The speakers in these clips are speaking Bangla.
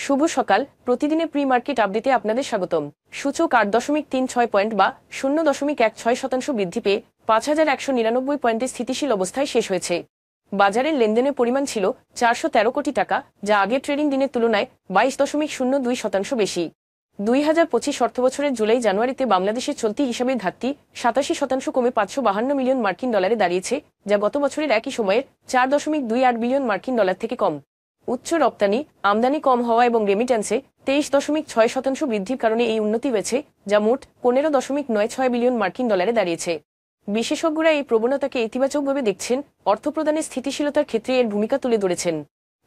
শুভ সকাল। প্রতিদিনের প্রি মার্কেট আপডেটে আপনাদের স্বাগতম। সূচক 8.36 পয়েন্ট বা 0.16% বৃদ্ধি পেয়ে 5,199 পয়েন্টে স্থিতিশীল অবস্থায় শেষ হয়েছে। বাজারের লেনদেনের পরিমাণ ছিল 413 কোটি টাকা, যা আগের ট্রেডিং দিনের তুলনায় 22.02% বেশি। 2025 অর্থবছরের জুলাই জানুয়ারিতে বাংলাদেশের চলতি হিসাবে ঘাটতি 87% কমে 552 মিলিয়ন মার্কিন ডলারে দাঁড়িয়েছে, যা গত বছরের একই সময়ের 4.28 বিলিয়ন মার্কিন ডলার থেকে কম। উচ্চ রপ্তানি, আমদানি কম হওয়া এবং রেমিট্যান্সে 23.6% বৃদ্ধির কারণে এই উন্নতি হয়েছে, যা মোট 15.96 বিলিয়ন মার্কিন ডলারে দাঁড়িয়েছে। বিশেষজ্ঞরা এই প্রবণতাকে ইতিবাচকভাবে দেখছেন, অর্থপ্রদানের স্থিতিশীলতার ক্ষেত্রে এর ভূমিকা তুলে ধরেছেন।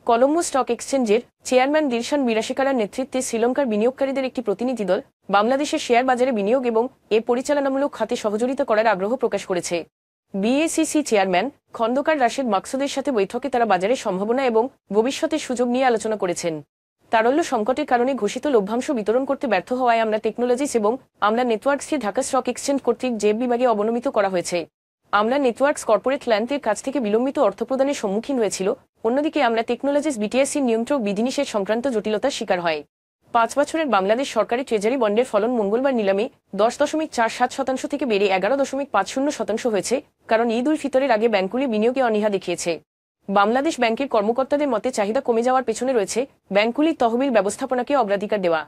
কলম্বো স্টক এক্সচেঞ্জের চেয়ারম্যান দিলশান বিরাশিকারার নেতৃত্বে শ্রীলঙ্কার বিনিয়োগকারীদের একটি প্রতিনিধি দল বাংলাদেশের শেয়ার বাজারে বিনিয়োগ এবং এর পরিচালনামূলক খাতে সহযোগিতা করার আগ্রহ প্রকাশ করেছে। বিএসইসি চেয়ারম্যান খন্দকার রাশেদ মাকসুদের সাথে বৈঠকে তারা বাজারের সম্ভাবনা এবং ভবিষ্যতের সুযোগ নিয়ে আলোচনা করেছেন। তারল্য সংকটের কারণে ঘোষিত লভ্যাংশ বিতরণ করতে ব্যর্থ হওয়ায় আমরা টেকনোলজিস এবং আমরা নেটওয়ার্কসকে ঢাকা স্টক এক্সচেঞ্জ কর্তৃক জেব বিভাগে অবনমিত করা হয়েছে। আমরা নেটওয়ার্কস কর্পোরেট ল্যান্ডের কাছ থেকে বিলম্বিত অর্থপ্রদানের সম্মুখীন হয়েছিল। অন্যদিকে আমরা টেকনোলজিস বিটিএসসি নিয়ন্ত্রক বিধিনিষেধ সংক্রান্ত জটিলতার শিকার হয়। 5 বছরের বাংলাদেশ সরকারি ট্রেজারি বন্ডের ফলন মঙ্গলবার নিলামে 10.47% থেকে বেড়ে 11.50% হয়েছে, কারণ ঈদ উল ফিতরের আগে ব্যাংকগুলি বিনিয়োগে অনীহা দেখিয়েছে। বাংলাদেশ ব্যাংকের কর্মকর্তাদের মতে চাহিদা কমে যাওয়ার পেছনে রয়েছে ব্যাংকগুলির তহবিল ব্যবস্থাপনাকে অগ্রাধিকার দেওয়া।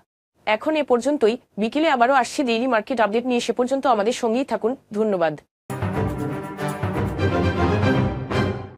এখন এ পর্যন্তই। বিকেলে আবারও আসছে ডেইলি মার্কেট আপডেট নিয়ে। সে পর্যন্ত আমাদের সঙ্গেই থাকুন। ধন্যবাদ।